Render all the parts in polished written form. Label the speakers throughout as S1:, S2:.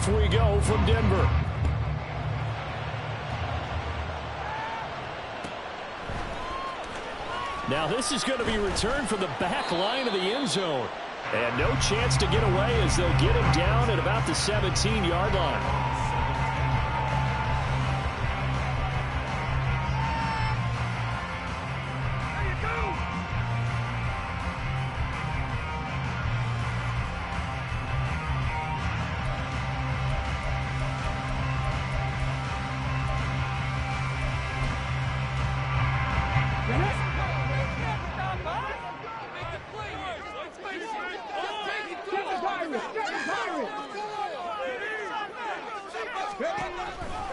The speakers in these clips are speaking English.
S1: Off we go from Denver. Now this is going to be returned from the back line of the end zone. And no chance to get away as they'll get him down at about the 17-yard line.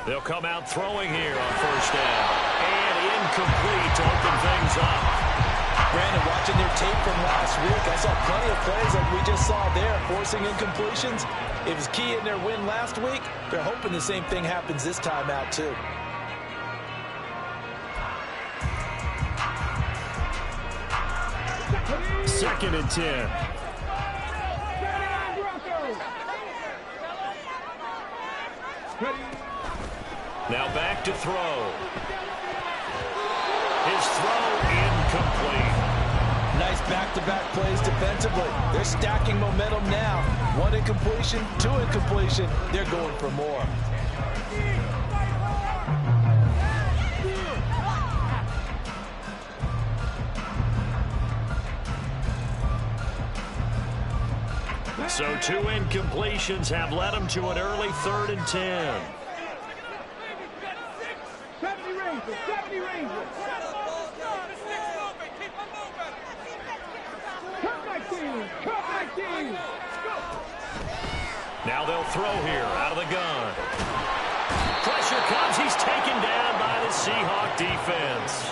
S2: They'll come out throwing here on first down. And incomplete to open things up.
S3: Brandon, watching their tape from last week, I saw plenty of plays like we just saw there, forcing incompletions. It was key in their win last week. They're hoping the same thing happens this time out, too.
S1: Second and 10.
S2: Now back to throw. His throw incomplete.
S3: Nice back-to-back plays defensively. They're stacking momentum now. One incompletion, two incompletion. They're going for more.
S2: So two incompletions have led him to an early 3rd and 10.
S4: 70 Rangers. Come back team.
S2: Now they'll throw here out of the gun. Pressure comes. He's taken down by the Seahawk defense.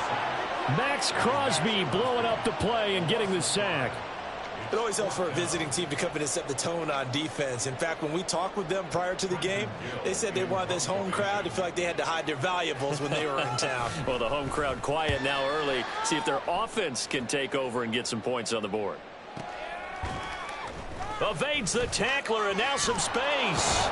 S1: Max Crosby blowing up the play and getting the sack.
S3: It always helps for a visiting team to come in and set the tone on defense. In fact, when we talked with them prior to the game, they said they wanted this home crowd to feel like they had to hide their valuables when they were in town.
S2: Well, the home crowd quiet now early. See if their offense can take over and get some points on the board. Evades the tackler, and now some space.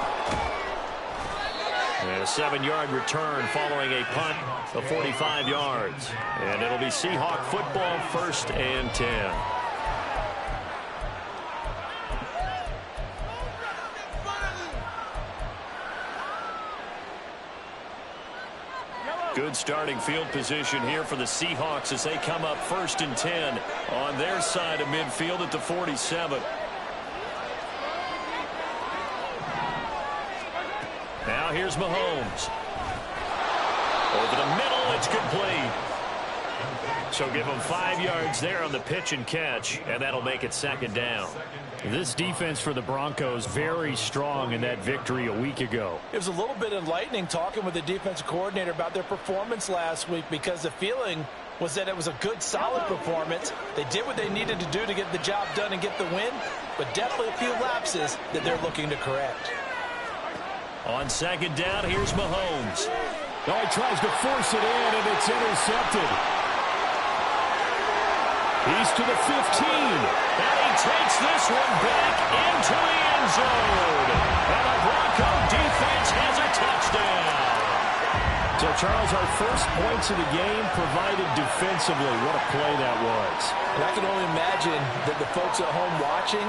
S2: And a 7-yard return following a punt of 45 yards. And it'll be Seahawk football, 1st and 10. Good starting field position here for the Seahawks as they come up 1st and 10 on their side of midfield at the 47. Now here's Mahomes. Over the middle, it's complete. So give him 5 yards there on the pitch and catch, and that'll make it 2nd down.
S1: This defense for the Broncos very strong in that victory a week ago.
S3: It was a little bit enlightening talking with the defensive coordinator about their performance last week, because the feeling was that it was a good, solid performance. They did what they needed to do to get the job done and get the win, but definitely a few lapses that they're looking to correct.
S2: On 2nd down, here's Mahomes.
S1: Oh, he tries to force it in, and it's intercepted. He's to the 15.
S2: And he takes this one back into the end zone. And the Bronco defense has a touchdown.
S1: So, Charles, our first points of the game provided defensively. What a play that was.
S3: And I can only imagine that the folks at home watching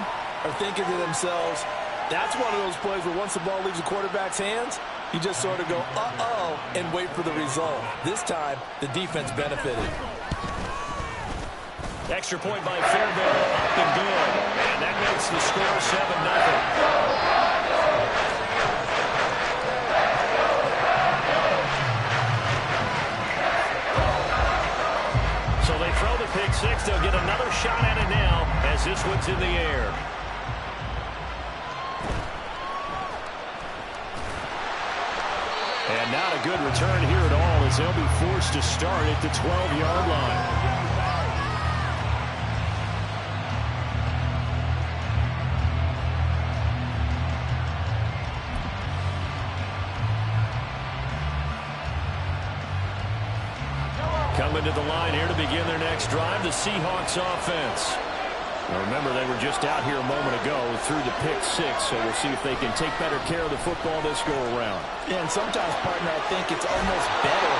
S3: are thinking to themselves, that's one of those plays where once the ball leaves the quarterback's hands, you just sort of go, uh-oh, and wait for the result. This time, the defense benefited.
S2: Extra point by Fairbairn, up and good. And that makes the score 7-0. So they throw the pick six. They'll get another shot at it now as this one's in the air.
S1: And not a good return here at all as they'll be forced to start at the 12-yard line. Coming to the line here to begin their next drive, the Seahawks offense. Well, remember, they were just out here a moment ago through the pick six, so we'll see if they can take better care of the football this go-around.
S3: Yeah, and sometimes, partner, I think it's almost better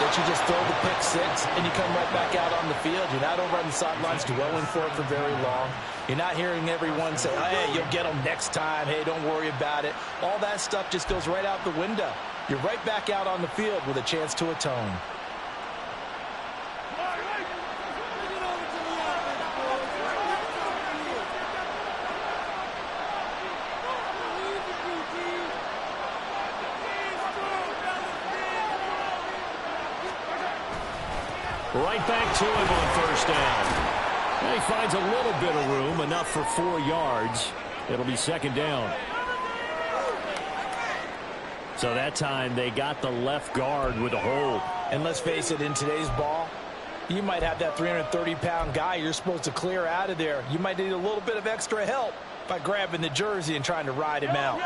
S3: that you just throw the pick six and you come right back out on the field. You're not over on the sidelines dwelling for it for very long. You're not hearing everyone say, hey, you'll get them next time. Hey, don't worry about it. All that stuff just goes right out the window. You're right back out on the field with a chance to atone.
S1: Right back to him on first down. And he finds a little bit of room, enough for 4 yards. It'll be second down. So that time they got the left guard with a hold.
S3: And let's face it, in today's ball, you might have that 330-pound guy you're supposed to clear out of there. You might need a little bit of extra help by grabbing the jersey and trying to ride him out.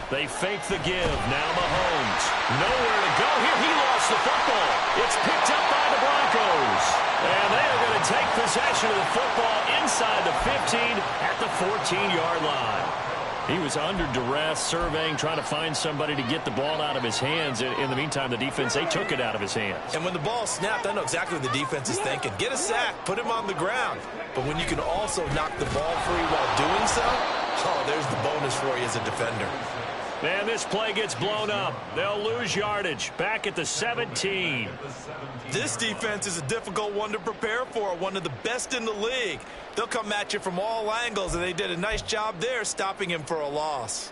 S1: They fake the give. Now Mahomes. Nowhere to go here. He lost the football. It's picked up by the Broncos. And they are going to take possession of the football inside the 15 at the 14-yard line. He was under duress, surveying, trying to find somebody to get the ball out of his hands. In the meantime, the defense, they took it out of his hands.
S3: And when the ball snapped, I know exactly what the defense is thinking. Get a sack, put him on the ground. But when you can also knock the ball free while doing so, oh, there's the bonus for you as a defender.
S1: And this play gets blown up. They'll lose yardage. Back at the 17.
S3: This defense is a difficult one to prepare for, one of the best in the league. They'll come at you from all angles, and they did a nice job there stopping him for a loss.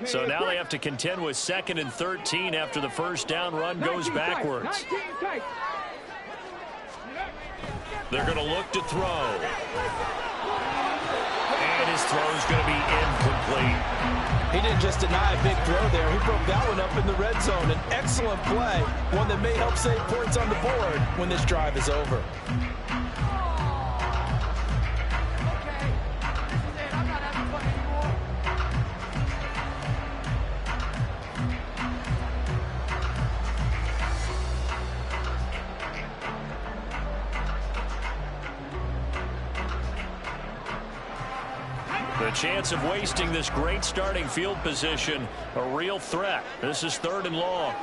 S1: So now they have to contend with 2nd and 13 after the first down run goes backwards. They're going to look to throw. And his throw's going to be incomplete.
S3: He didn't just deny a big throw there. He broke that one up in the red zone. An excellent play, one that may help save points on the board when this drive is over.
S1: The chance of wasting this great starting field position, a real threat. This is 3rd and long.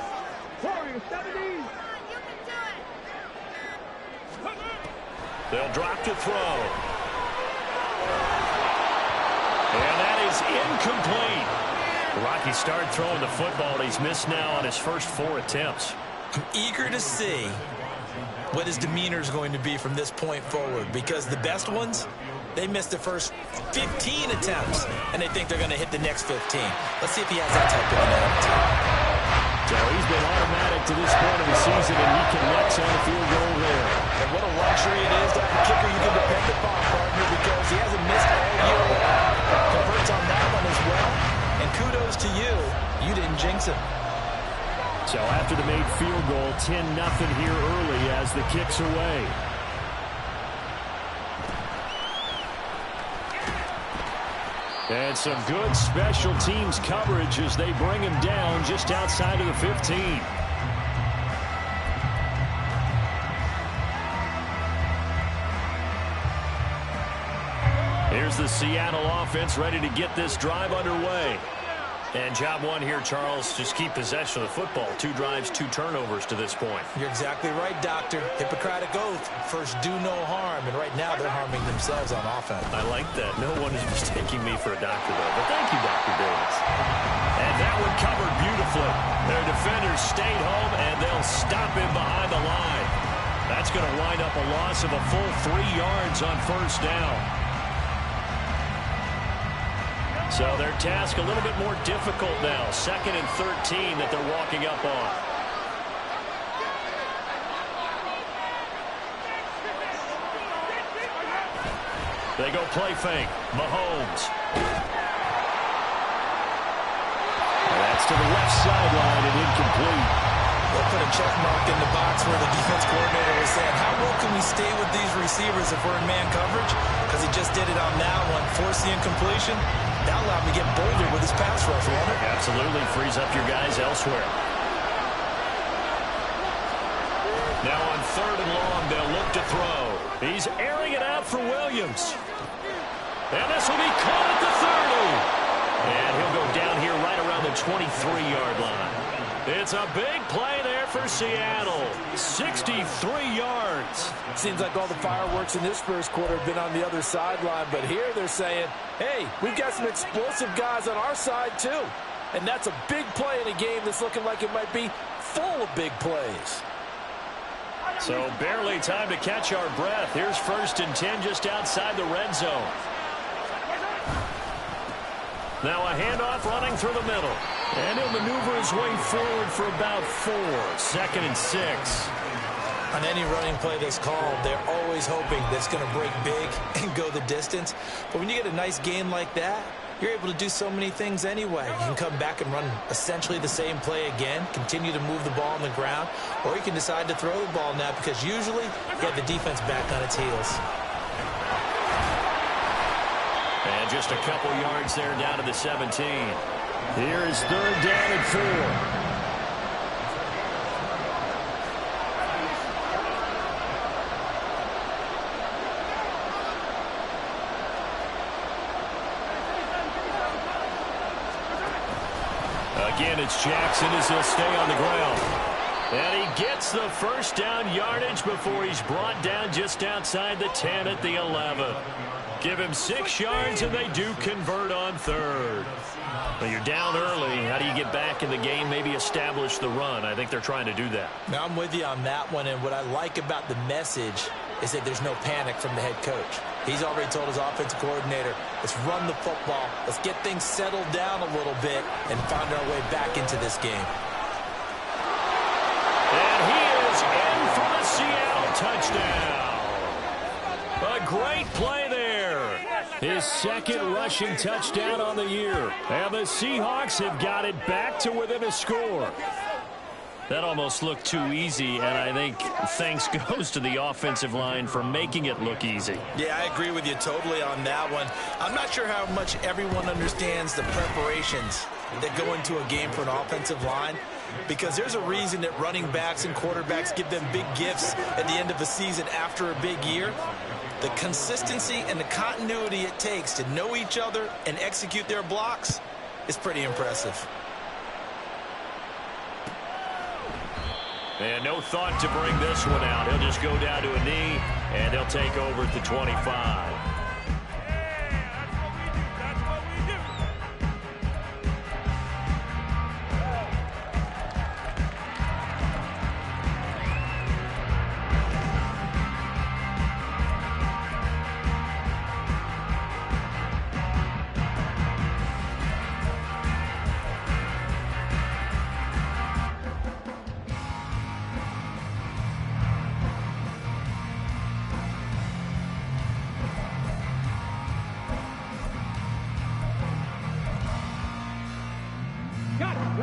S1: They'll drop to throw. And that is incomplete. The Rockies start throwing the football. He's missed now on his first 4 attempts.
S3: I'm eager to see what his demeanor is going to be from this point forward, because the best ones, they missed the first 15 attempts, and they think they're going to hit the next 15. Let's see if he has that type of an attitude.
S1: So he's been automatic to this point of the season, and he connects on the field goal there.
S3: And what a luxury it is to have a kicker you can depend upon, partner, because he hasn't missed all year long. Converts on that one as well, and kudos to you. You didn't jinx him.
S1: So after the made field goal, 10-0 here early as the kick's away. And some good special teams coverage as they bring him down just outside of the 15. Here's the Seattle offense ready to get this drive underway. And job one here, Charles, just keep possession of the football. 2 drives, 2 turnovers to this point.
S3: You're exactly right, Doctor. Hippocratic oath. First, do no harm. And right now, they're harming themselves on offense.
S1: I like that. No one is mistaking me for a doctor, though. But thank you, Dr. Davis. And that one covered beautifully. Their defenders stayed home, and they'll stop him behind the line. That's going to wind up a loss of a full 3 yards on first down. So their task a little bit more difficult now. 2nd and 13 that they're walking up on. They go play fake. Mahomes. And that's to the left sideline and incomplete.
S3: They'll put a check mark in the box where the defense coordinator was saying, how well can we stay with these receivers if we're in man coverage? Because he just did it on that one, forced the incompletion. That allowed him to get bolder with his pass rush, won't it?
S1: Absolutely frees up your guys elsewhere. Now on 3rd and long, they'll look to throw. He's airing it out for Williams. And this will be caught at the 30. And he'll go down here right around the 23-yard line. It's a big play there for Seattle. 63 yards.
S3: Seems like all the fireworks in this first quarter have been on the other sideline, but here they're saying, hey, we've got some explosive guys on our side too. And that's a big play in a game that's looking like it might be full of big plays.
S1: So barely time to catch our breath. Here's 1st and 10 just outside the red zone. Now a handoff running through the middle. And he'll maneuver his way forward for about 4. 2nd and 6.
S3: On any running play that's called, they're always hoping that's going to break big and go the distance. But when you get a nice game like that, you're able to do so many things anyway. You can come back and run essentially the same play again, continue to move the ball on the ground, or you can decide to throw the ball now because usually you have the defense back on its heels.
S1: And just a couple yards there down to the 17. Here is 3rd down and 4. Again, it's Jackson as he'll stay on the ground. And he gets the 1st down yardage before he's brought down just outside the 10 at the 11. Give him 6 yards, and they do convert on 3rd. Well, you're down early. How do you get back in the game, maybe establish the run? I think they're trying to do that.
S3: Now, I'm with you on that one, and what I like about the message is that there's no panic from the head coach. He's already told his offensive coordinator, let's run the football, let's get things settled down a little bit and find our way back into this game.
S1: And he is in for the Seattle touchdown. A great play there. His 2nd rushing touchdown on the year. And the Seahawks have got it back to within a score. That almost looked too easy, and I think thanks goes to the offensive line for making it look easy.
S3: Yeah, I agree with you totally on that one. I'm not sure how much everyone understands the preparations that go into a game for an offensive line, because there's a reason that running backs and quarterbacks give them big gifts at the end of a season after a big year. The consistency and the continuity it takes to know each other and execute their blocks is pretty impressive.
S1: And no thought to bring this one out. He'll just go down to a knee, and he'll take over at the 25.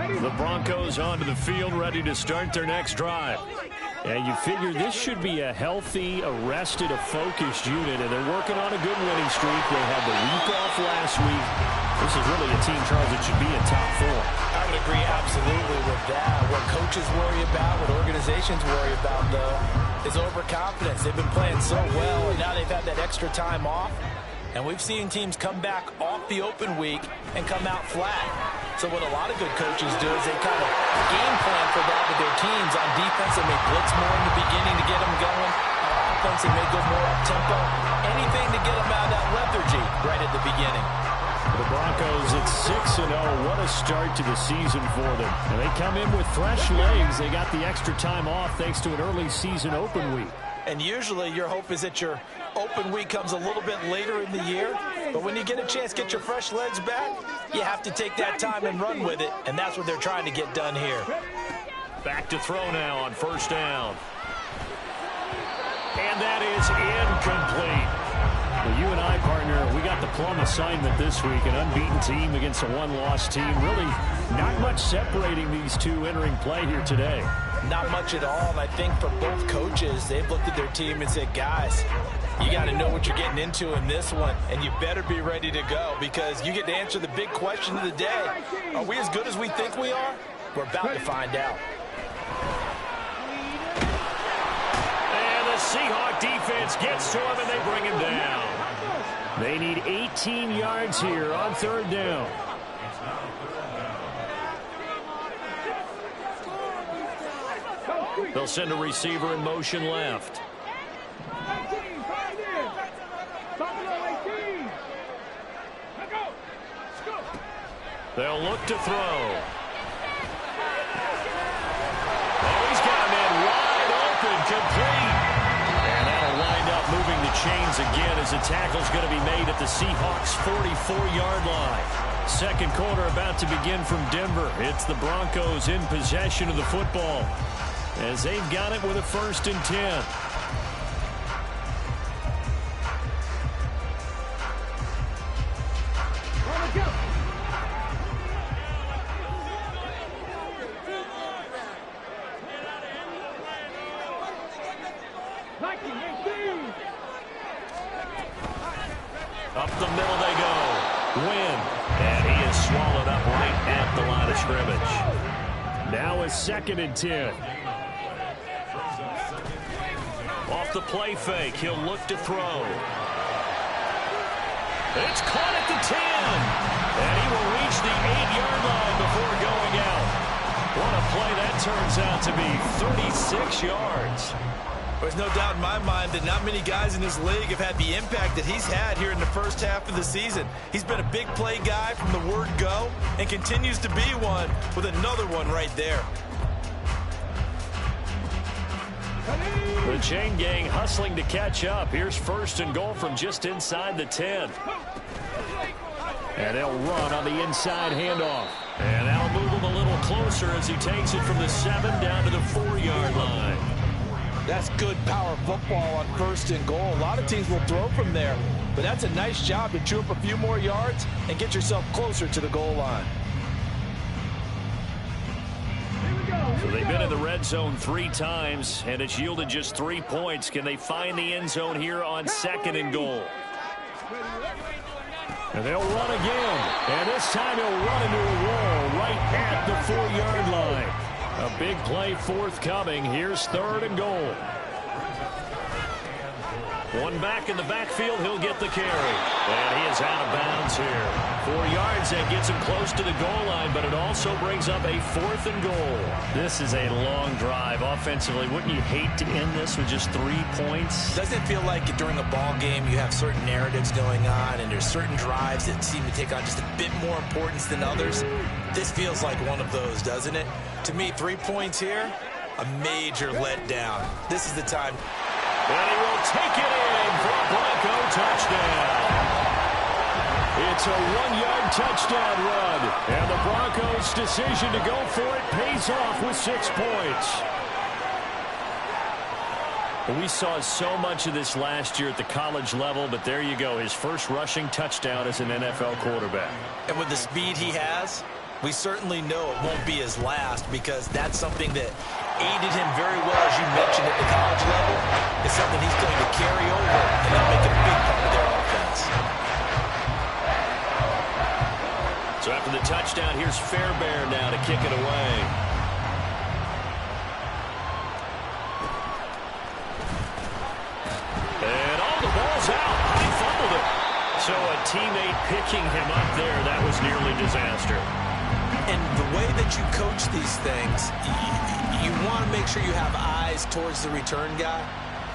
S1: The Broncos onto the field, ready to start their next drive. And you figure this should be a healthy, arrested, a focused unit, and they're working on a good winning streak. They had the week off last week. This is really a team, Charles, that should be in top 4.
S3: I would agree absolutely with that. What coaches worry about, what organizations worry about, though, is overconfidence. They've been playing so well, and now they've had that extra time off. And we've seen teams come back off the open week and come out flat. So what a lot of good coaches do is they kind of game plan for that with their teams. On defense, they may blitz more in the beginning to get them going. On offense, they may go more up-tempo. Anything to get them out of that lethargy right at the beginning.
S1: The Broncos at 6-0. What a start to the season for them. And they come in with fresh legs. They got the extra time off thanks to an early season open week.
S3: And usually your hope is that your open week comes a little bit later in the year. But when you get a chance to get your fresh legs back, you have to take that time and run with it. And that's what they're trying to get done here.
S1: Back to throw now on 1st down. And that is incomplete. Well, you and I, partner, we got the plum assignment this week. An unbeaten team against a one-loss team. Really not much separating these two entering play here today.
S3: Not much at all, and I think for both coaches, they've looked at their team and said, guys, you got to know what you're getting into in this one, and you better be ready to go because you get to answer the big question of the day. Are we as good as we think we are? We're about to find out.
S2: And the Seahawks defense gets to him, and they bring him down. They need 18 yards here on 3rd down. They'll send a receiver in motion left. They'll look to throw. Oh, he's got a man wide open, complete. And that'll wind up moving the chains again as the tackle's going to be made at the Seahawks' 44-yard line. Second quarter about to begin from Denver. It's the Broncos in possession of the football as they've got it with a 1st and 10. Up the middle they go. Win. And he is swallowed up right at the line of scrimmage. Now a 2nd and 10. Off the play fake, he'll look to throw. It's caught at the 10. And he will reach the 8-yard line before going out. What a play that turns out to be. 36 yards.
S3: There's no doubt in my mind that not many guys in this league have had the impact that he's had here in the first half of the season. He's been a big play guy from the word go and continues to be one with another one right there.
S2: The chain gang hustling to catch up. Here's 1st and goal from just inside the 10. And they'll run on the inside handoff. And that'll move him a little closer as he takes it from the 7 down to the 4-yard line.
S3: That's good power football on 1st and goal. A lot of teams will throw from there, but that's a nice job to chew up a few more yards and get yourself closer to the goal line.
S2: So they've been in the red zone 3 times, and it's yielded just 3 points. Can they find the end zone here on 2nd and goal? And they'll run again. And this time he'll run into a wall right at the 4-yard line. A big play forthcoming. Here's 3rd and goal. One back in the backfield. He'll get the carry. And he is out of bounds here. 4 yards. That gets him close to the goal line, but it also brings up a 4th and goal. This is a long drive offensively. Wouldn't you hate to end this with just 3 points?
S3: Doesn't it feel like during a ball game you have certain narratives going on and there's certain drives that seem to take on just a bit more importance than others? This feels like one of those, doesn't it? To me, 3 points here, a major letdown. This is the time.
S2: And he will take it in for a Bronco touchdown. It's a 1-yard touchdown run. And the Broncos' decision to go for it pays off with 6 points. We saw so much of this last year at the college level, but there you go. His first rushing touchdown as an NFL quarterback.
S3: And with the speed he has, we certainly know it won't be his last because that's something that aided him very well, as you mentioned, at the college level. It's something he's going to carry over and they'll make it a big part of their offense.
S2: So after the touchdown, here's Fairbairn now to kick it away. And all the ball's out. He fumbled it. So a teammate picking him up there, that was nearly disaster.
S3: And the way that you coach these things, you want to make sure you have eyes towards the return guy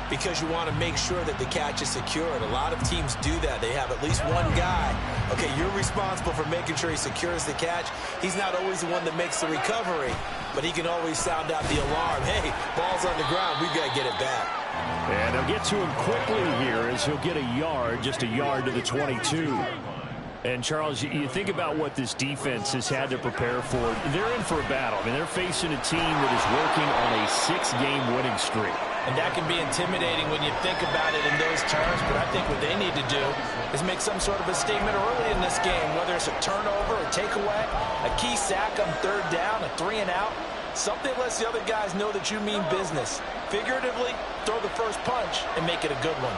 S3: because you want to make sure that the catch is secured. A lot of teams do that. They have at least one guy. Okay, you're responsible for making sure he secures the catch. He's not always the one that makes the recovery, but he can always sound out the alarm. Hey, ball's on the ground. We've got to get it back.
S2: And they'll get to him quickly here as he'll get a yard, just a yard to the 22. And, Charles, you think about what this defense has had to prepare for. They're in for a battle. I mean, they're facing a team that is working on a 6-game winning streak.
S3: And that can be intimidating when you think about it in those terms, but I think what they need to do is make some sort of a statement early in this game, whether it's a turnover, a takeaway, a key sack on 3rd down, a 3-and-out. Something lets the other guys know that you mean business. Figuratively, throw the first punch and make it a good one.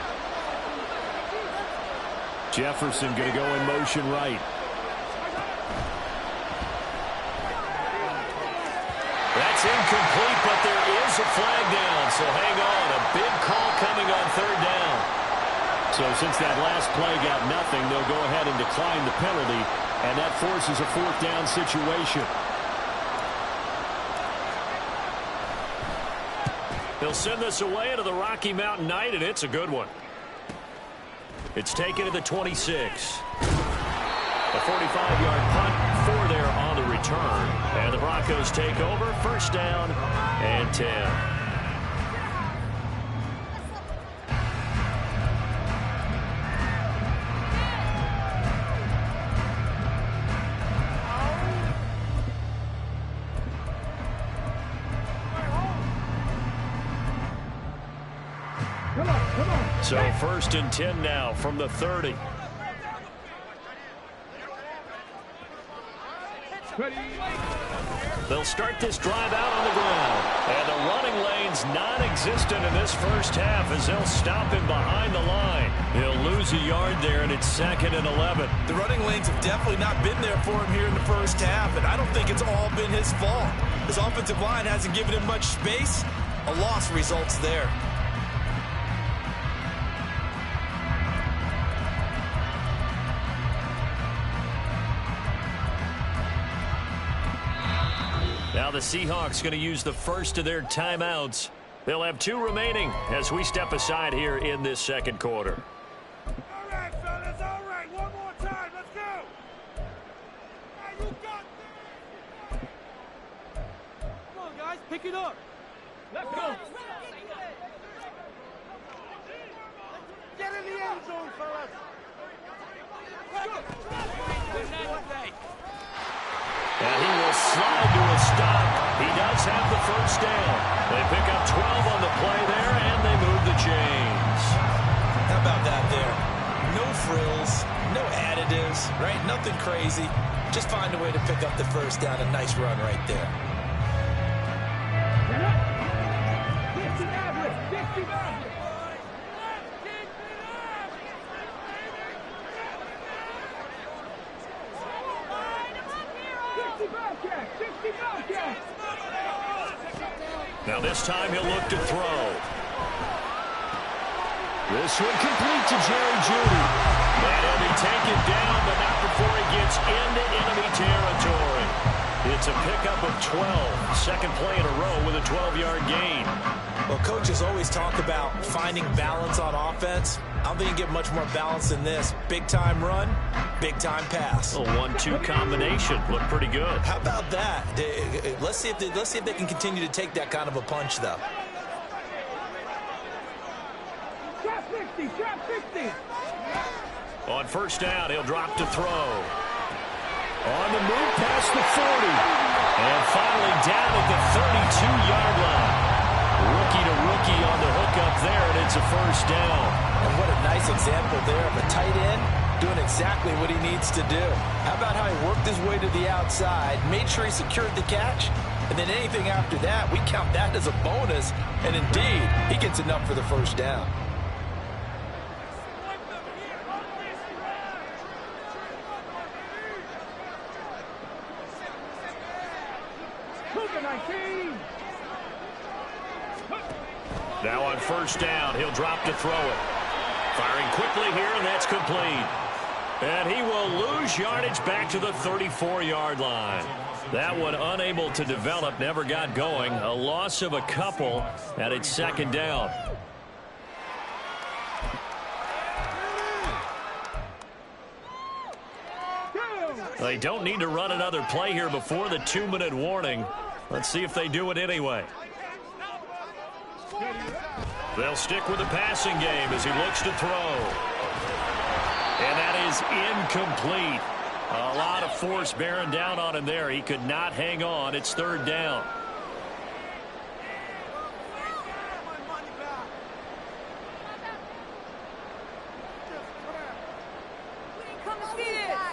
S2: Jefferson going to go in motion right.
S1: That's incomplete, but there is a flag down, so hang on. A big call coming on third down.
S2: So since that last play got nothing, they'll go ahead and decline the penalty, and that forces a fourth down situation.
S1: They'll send this away into the Rocky Mountain Night, and it's a good one. It's taken to the 26. A 45-yard punt for there on the return. And the Broncos take over. First down and 10. So first and 10 now from the 30. They'll start this drive out on the ground. And the running lane's non-existent in this first half as they'll stop him behind the line. He'll lose a yard there, and it's 2nd and 11.
S3: The running lanes have definitely not been there for him here in the first half, and I don't think it's all been his fault. His offensive line hasn't given him much space. A loss results there.
S1: Now the Seahawks going to use the first of their timeouts. They'll have 2 remaining as we step aside here in this second quarter.
S4: All right, fellas, all right. One more time. Let's go. Hey, you got this. Come on, guys. Pick it up. Let's go. Get in the end zone, fellas.
S1: And he will slide to a stop. He does have the first down. They pick up 12 on the play there, and they move the chains.
S3: How about that there? No frills, no additives, right? Nothing crazy. Just find a way to pick up the first down. A nice run right there.
S4: 50 average. 50 average.
S1: Now this time he'll look to throw. This one complete to Jerry Jeudy. And he'll be taken down, but not before he gets into enemy territory. It's a pickup of 12. Second play in a row with a 12-yard gain.
S3: Well, coaches always talk about finding balance on offense. I don't think you get much more balance than this. Big-time run, big-time pass.
S1: A 1-2 combination. Looked pretty good.
S3: How about that? Let's see if they can continue to take that kind of a punch, though.
S4: Trap 60, trap 60.
S1: On first down, he'll drop to throw. On the move past the 40. And finally down at the 32-yard line. Rookie to rookie on the hookup there, and it's a first down.
S3: And what a nice example there of a tight end doing exactly what he needs to do. How about how he worked his way to the outside, made sure he secured the catch, and then anything after that, we count that as a bonus. And indeed, he gets enough for the first down.
S1: Now on first down, he'll drop to throw it. Firing quickly here, and that's complete. And he will lose yardage back to the 34-yard line. That one unable to develop, never got going. A loss of a couple, and it's second down. They don't need to run another play here before the 2-minute warning. Let's see if they do it anyway. They'll stick with the passing game as he looks to throw. And that is incomplete. A lot of force bearing down on him there. He could not hang on. It's third down.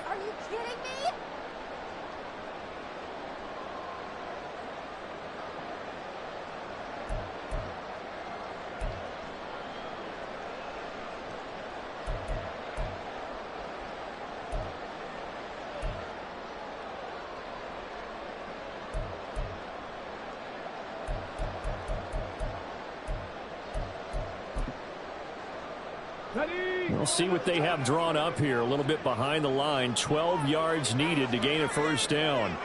S5: Are you kidding me?
S2: We'll see what they have drawn up here. A little bit behind the line. 12 yards needed to gain a first down.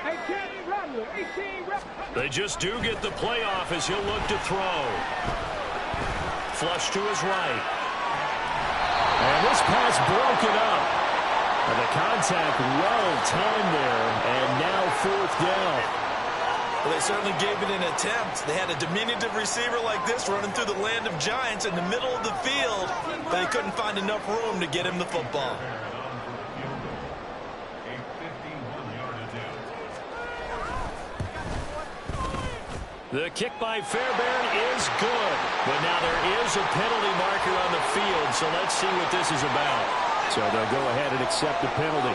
S1: They just do get the playoff as he'll look to throw. Flush to his right.
S2: And this pass broken up. And the contact well timed there. And now fourth down.
S3: Well, they certainly gave it an attempt. They had a diminutive receiver like this running through the land of giants in the middle of the field, but they couldn't find enough room to get him the football.
S1: The kick by Fairbairn is good, but now there is a penalty marker on the field, so let's see what this is about.
S2: So they'll go ahead and accept the penalty.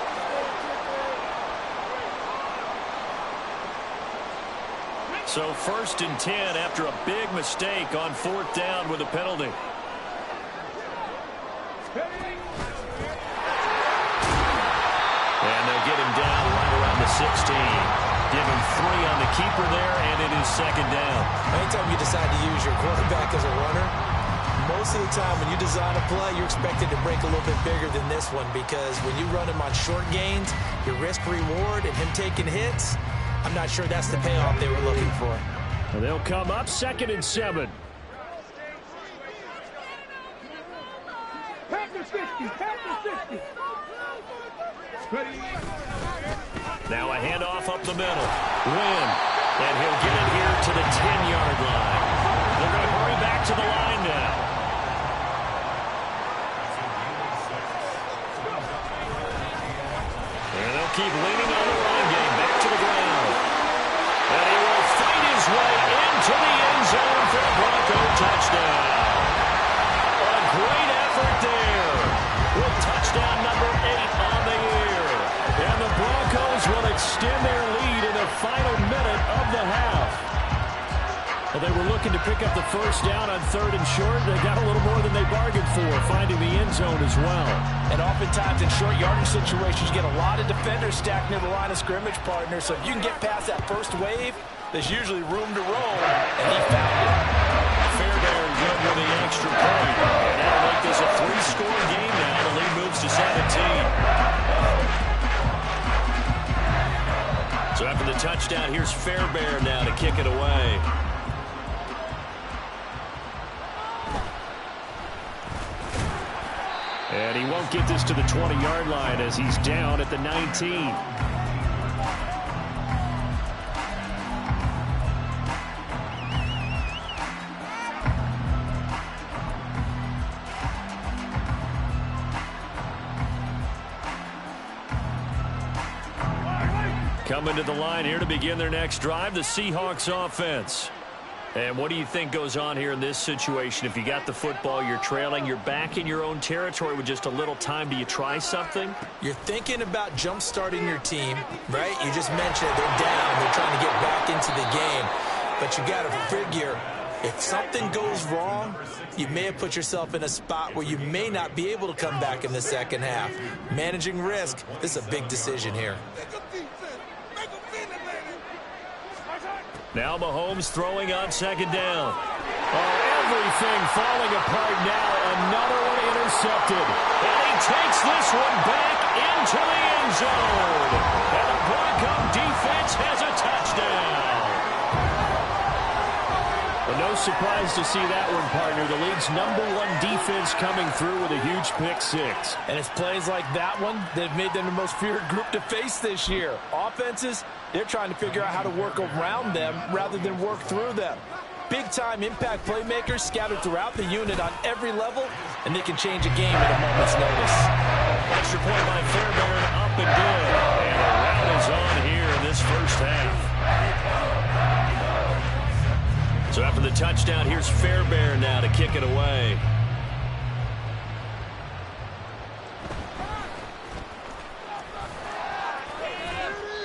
S1: So 1st and 10 after a big mistake on 4th down with a penalty. And they'll get him down right around the 16. Give him 3 on the keeper there, and it is 2nd down.
S3: Anytime you decide to use your quarterback as a runner, most of the time when you design a play, you're expected to break a little bit bigger than this one, because when you run him on short gains, your risk-reward and him taking hits, I'm not sure that's the payoff they were looking for.
S2: Well, they'll come up 2nd and 7.
S1: Now a handoff up the middle. Win. And he'll get it here to the 10-yard line. They're going to hurry back to the line now. And they'll keep leaning on the run game. Back to the ground. And he will fight his way into the end zone for a Bronco touchdown. A great effort there. With touchdown number 8 on the year. And the Broncos will extend their lead in the final minute of the half.
S2: Well, they were looking to pick up the first down on 3rd and short. They got a little more than they bargained for, finding the end zone as well.
S3: And oftentimes in short yardage situations, you get a lot of defenders stacked near the line of scrimmage, partner. So if you can get past that first wave, there's usually room to roll, and he found it.
S1: Fairbairn good with the extra point. And that'll make this a 3-score game now. The lead moves to 17. So after the touchdown, here's Fairbairn now to kick it away.
S2: And he won't get this to the 20-yard line as he's down at the 19.
S1: Coming to the line here to begin their next drive, the Seahawks offense. And what do you think goes on here in this situation? If you got the football, you're trailing, you're back in your own territory with just a little time. Do you try something?
S3: You're thinking about jump-starting your team, right? You just mentioned they're down. They're trying to get back into the game. But you got to figure, if something goes wrong, you may have put yourself in a spot where you may not be able to come back in the second half. Managing risk, this is a big decision here.
S1: Now Mahomes throwing on 2nd down. Oh, everything falling apart now. Another one intercepted. And he takes this one back into the end zone. And the Bronco defense has a touchdown.
S2: Well, no surprise to see that one, partner. The league's #1 defense coming through with a huge pick-6.
S3: And it's plays like that one that have made them the most feared group to face this year. Offenses, they're trying to figure out how to work around them rather than work through them. Big-time impact playmakers scattered throughout the unit on every level, and they can change a game at a moment's notice.
S1: Extra point by Fairbairn, up and good. And a rout is on here in this first half. So after the touchdown, here's Fairbairn now to kick it away.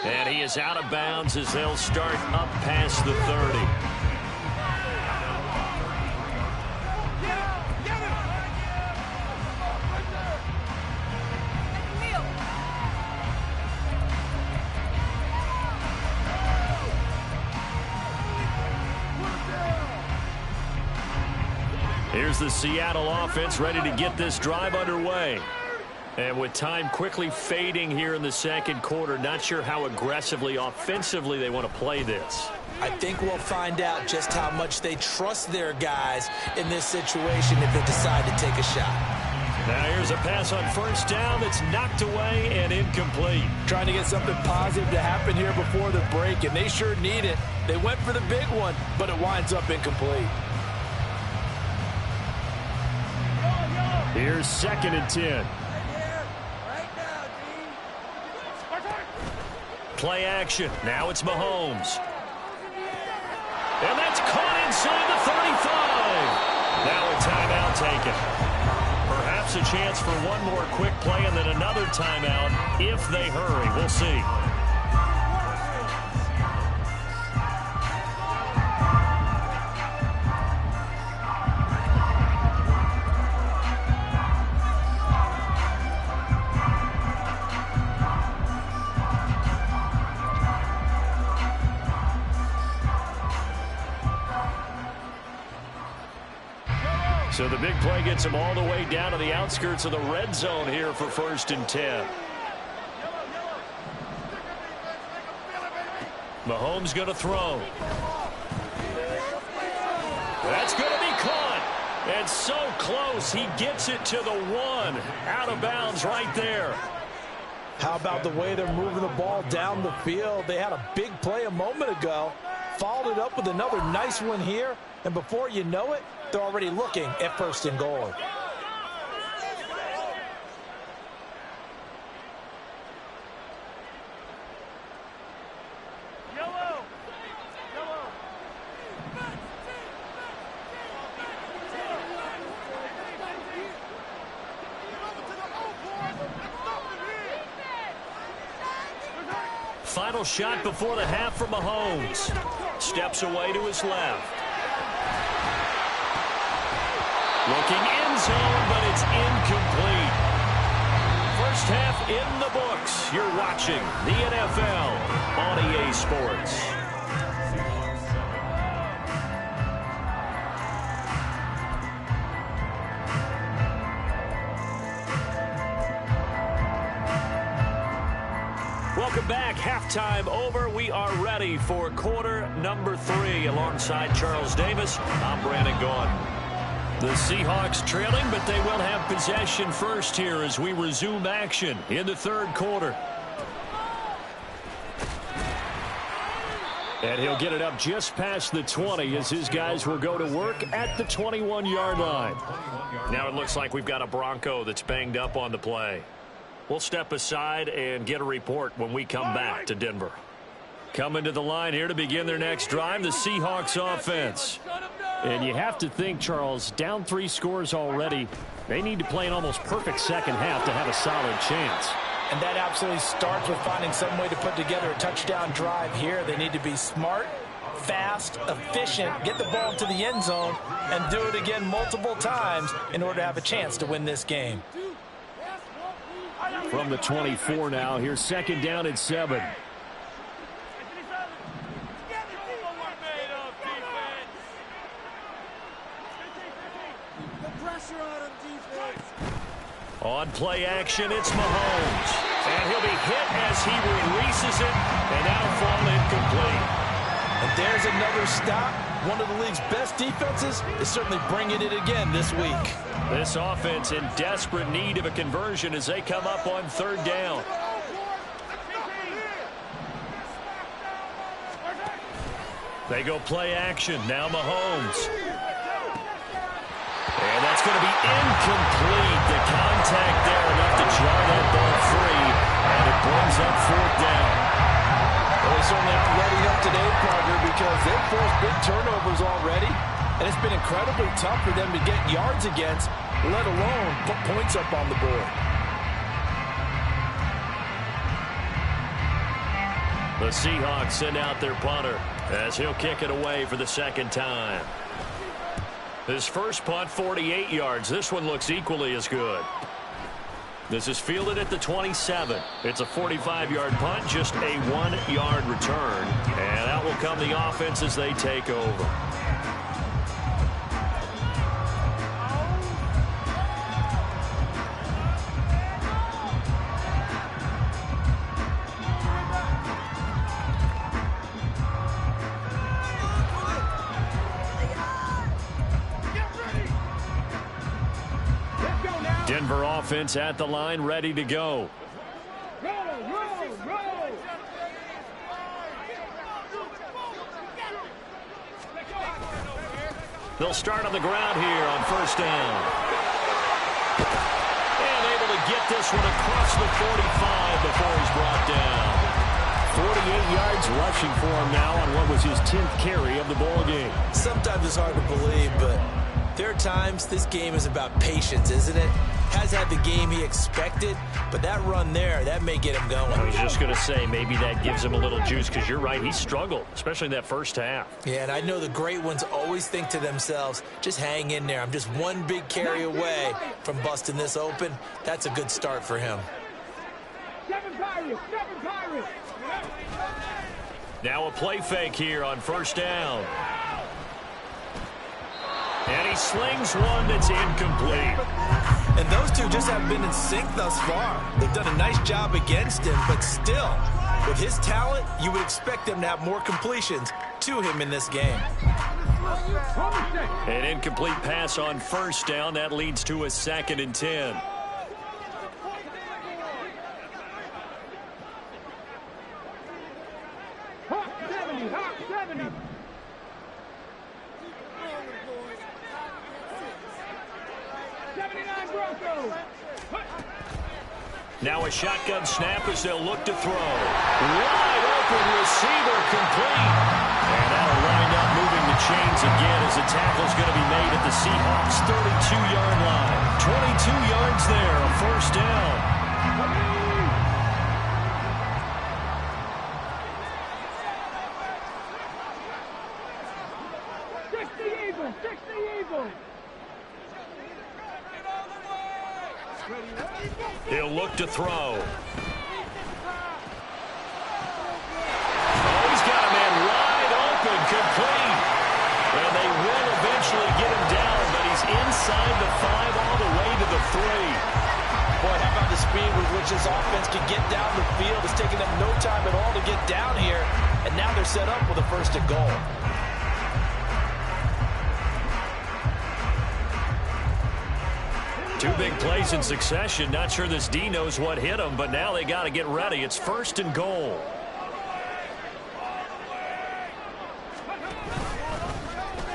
S1: And he is out of bounds as they'll start up past the 30. Here's the Seattle offense ready to get this drive underway. And with time quickly fading here in the second quarter, not sure how aggressively, offensively they want to play this.
S3: I think we'll find out just how much they trust their guys in this situation if they decide to take a shot.
S1: Now here's a pass on first down that's knocked away and incomplete.
S3: Trying to get something positive to happen here before the break, and they sure need it. They went for the big one, but it winds up incomplete.
S1: Here's 2nd and 10. Play action. Now it's Mahomes. And that's caught inside the 35. Now a timeout taken. Perhaps a chance for one more quick play and then another timeout if they hurry. We'll see. So the big play gets him all the way down to the outskirts of the red zone here for 1st and 10. Mahomes going to throw. That's going to be caught. And so close, he gets it to the 1. Out of bounds right there.
S3: How about the way they're moving the ball down the field? They had a big play a moment ago. Followed it up with another nice one here. And before you know it, they're already looking at 1st and goal.
S1: Final shot before the half for Mahomes. Steps away to his left. Looking end zone, but it's incomplete. First half in the books. You're watching the NFL on EA Sports. Welcome back. Halftime over. We are ready for quarter number 3. Alongside Charles Davis, I'm Brandon Gaudin. The Seahawks trailing, but they will have possession first here as we resume action in the 3rd quarter. And he'll get it up just past the 20 as his guys will go to work at the 21-yard line. Now it looks like we've got a Bronco that's banged up on the play. We'll step aside and get a report when we come back to Denver. Coming to the line here to begin their next drive, the Seahawks offense. And you have to think, Charles, down 3 scores already. They need to play an almost perfect second half to have a solid chance.
S3: And that absolutely starts with finding some way to put together a touchdown drive here. They need to be smart, fast, efficient, get the ball to the end zone, and do it again multiple times in order to have a chance to win this game.
S1: From the 24 now, here's 2nd down and 7. On play action, it's Mahomes. And he'll be hit as he releases it, and that'll fall incomplete.
S3: And there's another stop. One of the league's best defenses is certainly bringing it again this week.
S1: This offense in desperate need of a conversion as they come up on 3rd down. They go play action. Now Mahomes. And that's going to be incomplete. The contact there enough to jar that ball free. And it brings up 4th down.
S3: Well, they certainly aren't ready up today, partner, because they've forced big turnovers already. And it's been incredibly tough for them to get yards against, let alone put points up on the board.
S1: The Seahawks send out their punter as he'll kick it away for the 2nd time. His first punt, 48 yards. This one looks equally as good. This is fielded at the 27. It's a 45-yard punt, just a 1-yard return. And out will come the offense as they take over.
S2: Denver offense at the line, ready to go. They'll start on the ground here on first down. And able to get this one across the 45 before he's brought down. 48 yards rushing for him now on what was his 10th carry of the ball game.
S3: Sometimes it's hard to believe, but there are times this game is about patience, isn't it? Has had the game he expected, but that run there, that may get him going.
S2: I was just going to say, maybe that gives him a little juice, because you're right, he struggled, especially in that first half.
S3: Yeah, and I know the great ones always think to themselves, just hang in there. I'm just one big carry away from busting this open. That's a good start for him.
S2: Now a play fake here on first down. And he slings one that's incomplete.
S3: And those two just haven't been in sync thus far. They've done a nice job against him, but still, with his talent, you would expect them to have more completions to him in this game.
S2: An incomplete pass on first down. That leads to a 2nd and 10. Now a shotgun snap as they'll look to throw. Wide open receiver complete. And that'll wind up moving the chains again as the tackle's going to be made at the Seahawks 32-yard line. 22 yards there, a first down. He'll look to throw. Oh, he's got a man wide open, complete. And they will eventually get him down, but he's inside the 5 all the way to the 3.
S3: Boy, how about the speed with which this offense can get down the field? It's taken them no time at all to get down here, and now they're set up with a 1st and goal.
S2: Two big plays in succession. Not sure this D knows what hit him, but now they got to get ready. It's 1st and goal.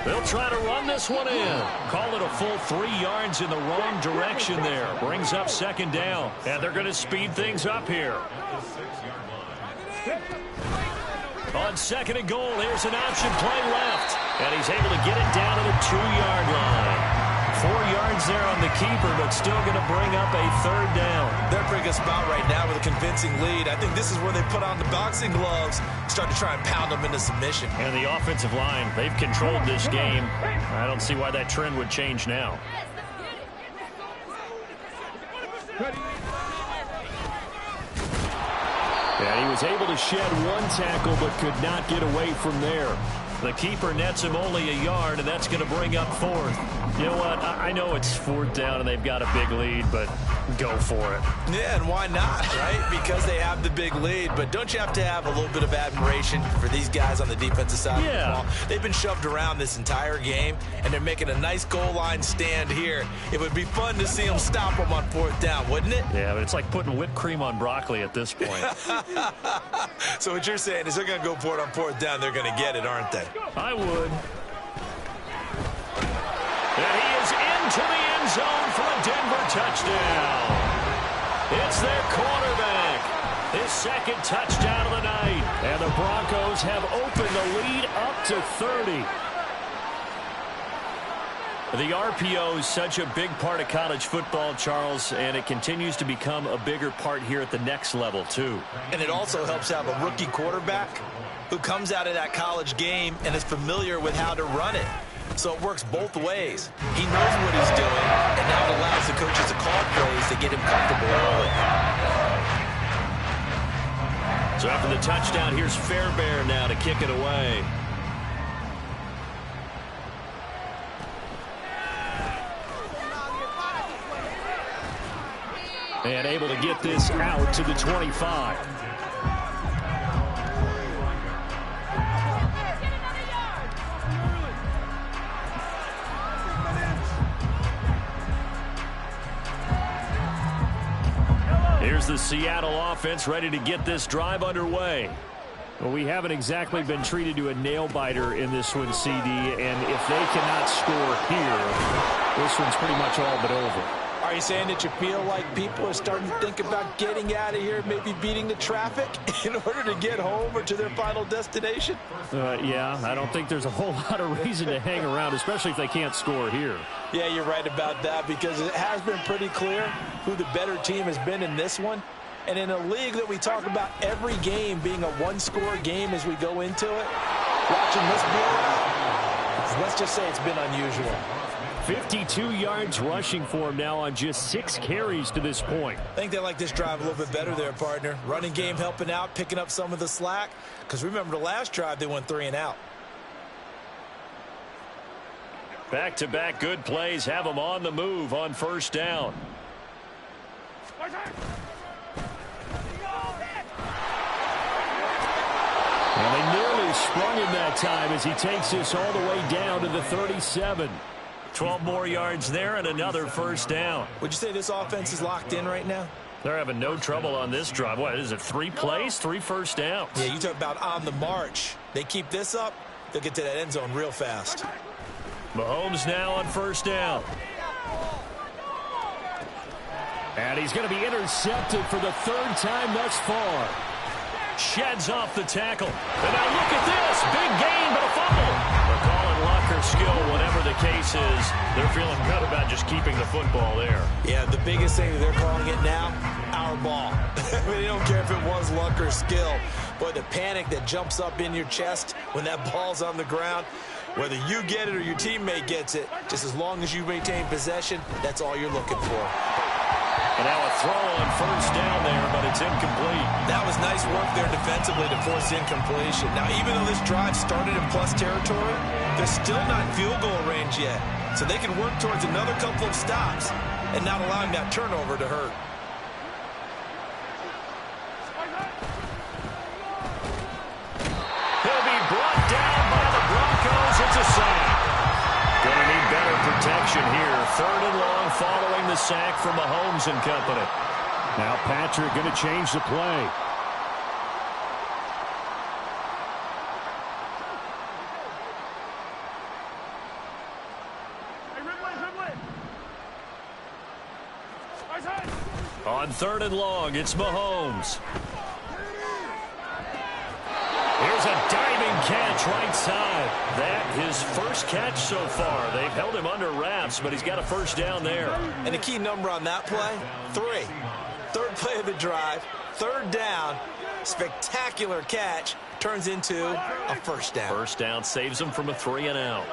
S2: They'll try to run this one in. Call it a full 3 yards in the wrong direction there. Brings up 2nd down. And they're going to speed things up here. On 2nd and goal, here's an option play left. And he's able to get it down to the 2-yard line. 4 yards there on the keeper, but still going to bring up a 3rd down.
S3: They're pretty good spot right now with a convincing lead. I think this is where they put on the boxing gloves, start to try and pound them into submission.
S2: And the offensive line, they've controlled this game. I don't see why that trend would change now. And he was able to shed 1 tackle, but could not get away from there. The keeper nets him only a yard, and that's going to bring up 4th. You know what? I know it's 4th down, and they've got a big lead, but go for it.
S3: Yeah, and why not, right? Because they have the big lead. But don't you have to have a little bit of admiration for these guys on the defensive side of the ball? They've been shoved around this entire game, and they're making a nice goal line stand here. It would be fun to see them stop them on 4th down, wouldn't it?
S2: Yeah, but it's like putting whipped cream on broccoli at this point.
S3: So what you're saying is they're going to go for it on 4th down. They're going to get it, aren't they?
S2: I would. And he is into the end zone for a Denver touchdown. It's their quarterback. His 2nd touchdown of the night. And the Broncos have opened the lead up to 30. The RPO is such a big part of college football, Charles, and it continues to become a bigger part here at the next level, too.
S3: And it also helps have a rookie quarterback who comes out of that college game and is familiar with how to run it. So it works both ways. He knows what he's doing, and now it allows the coaches to call plays to get him comfortable early.
S2: So after the touchdown, here's Fairbairn now to kick it away. And able to get this out to the 25.
S1: Here's the Seattle offense ready to get this drive underway.
S2: Well, we haven't exactly been treated to a nail-biter in this one, CD, and if they cannot score here, this one's pretty much all but over.
S3: Are you saying that you feel like people are starting to think about getting out of here, maybe beating the traffic in order to get home or to their final destination?
S2: Yeah, I don't think there's a whole lot of reason to hang around, especially if they can't score here.
S3: Yeah, you're right about that, because it has been pretty clear who the better team has been in this one. And in a league that we talk about every game being a one-score game as we go into it, watching this blowout, let's just say it's been unusual.
S2: 52 yards rushing for him now on just 6 carries to this point.
S3: I think they like this drive a little bit better there, partner. Running game helping out, picking up some of the slack. Because remember the last drive, they went 3 and out.
S1: Back-to-back good plays have them on the move on first down.
S2: Well, they nearly sprung him that time as he takes this all the way down to the 37.
S1: 12 more yards there and another first down.
S3: Would you say this offense is locked in right now?
S1: They're having no trouble on this drive. What is it, 3 plays, 3 first downs?
S3: Yeah, you talk about on the march. They keep this up, they'll get to that end zone real fast.
S1: Mahomes now on first down.
S2: And he's going to be intercepted for the 3rd time thus far.
S1: Sheds off the tackle. And now look at this. Big gain, but a fumble. They're calling luck or skill, whatever the case is. They're feeling good about just keeping the football there.
S3: Yeah, the biggest thing that they're calling it now, our ball. I mean, they don't care if it was luck or skill. But the panic that jumps up in your chest when that ball's on the ground, whether you get it or your teammate gets it, just as long as you maintain possession, that's all you're looking for.
S1: And now a throw on first down there, but it's incomplete.
S3: That was nice work there defensively to force incompletion. Now, even though this drive started in plus territory, they're still not field goal range yet. So they can work towards another couple of stops and not allowing that turnover to hurt.
S1: He'll be brought down by the Broncos. It's a sack. Gonna need better protection here. 3rd and long following the sack from Mahomes and company.
S2: Now Patrick going to change the play.
S1: On 3rd and long, it's Mahomes. Here's a diving catch right side. That his first catch so far. They've held him under wraps, but he's got a first down there.
S3: And the key number on that play, 3. 3rd play of the drive, 3rd down, spectacular catch, turns into a first down.
S1: First down saves him from a 3 and out.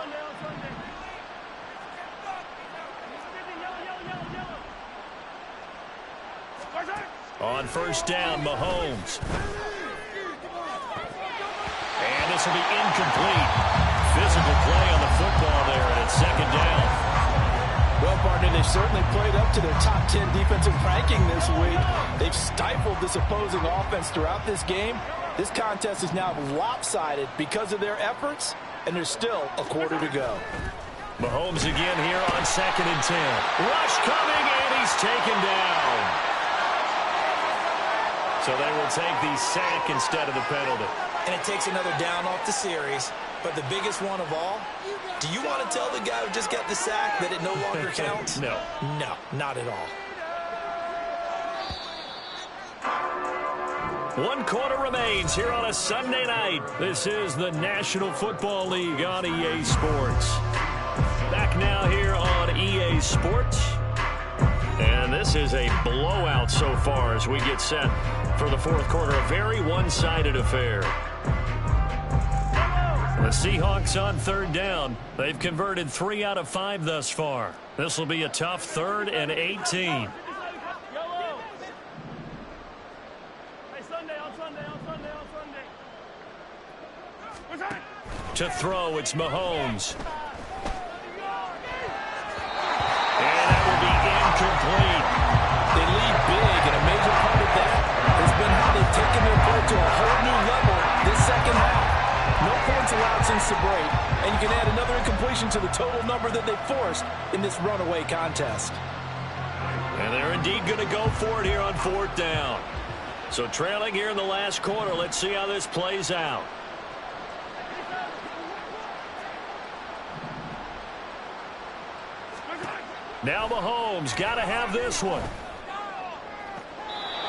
S1: On first down, Mahomes. And this will be incomplete. Physical play on the football there, and it's 2nd down.
S3: Well, partner, they've certainly played up to their top 10 defensive ranking this week. They've stifled this opposing offense throughout this game. This contest is now lopsided because of their efforts, and there's still a quarter to go.
S1: Mahomes again here on 2nd and 10. Rush coming, and he's taken down. So they will take the sack instead of the penalty.
S3: And it takes another down off the series. But the biggest one of all, do you want to tell the guy who just got the sack that it no longer counts?
S1: No.
S3: No, not at all.
S1: 1 quarter remains here on a Sunday night. This is the National Football League on EA Sports. Back now here on EA Sports. And this is a blowout so far as we get set for the 4th quarter. A very one-sided affair. The Seahawks on 3rd down. They've converted 3 out of 5 thus far. This will be a tough 3rd and 18. To throw, it's Mahomes. And that will be incomplete.
S3: They lead big, and a major part of that has been how they've taken their play to a whole new level this 2nd half. No points allowed since the break, and you can add another incompletion to the total number that they forced in this runaway contest.
S1: And they're indeed going to go for it here on 4th down. So trailing here in the last quarter. Let's see how this plays out. Now Mahomes got to have this one.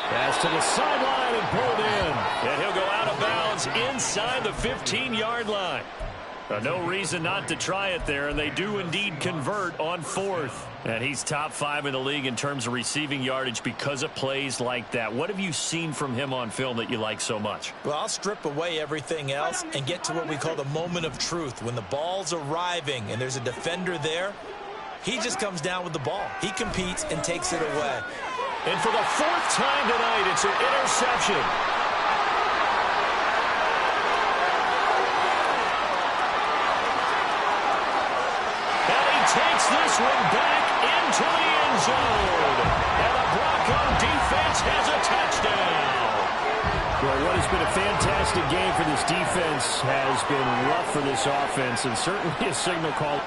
S1: Pass to the sideline and pulled in. And he'll go out of bounds inside the 15-yard line. No reason not to try it there, and they do indeed convert on 4th. And he's top 5 in the league in terms of receiving yardage because of plays like that. What have you seen from him on film that you like so much?
S3: Well, I'll strip away everything else and get to what we call the moment of truth. When the ball's arriving and there's a defender there, he just comes down with the ball. He competes and takes it away.
S1: And for the 4th time tonight, it's an interception. Takes this one back into the end zone. And the Bronco defense has a touchdown.
S2: Well, what has been a fantastic game for this defense has been rough for this offense, and certainly a signal call.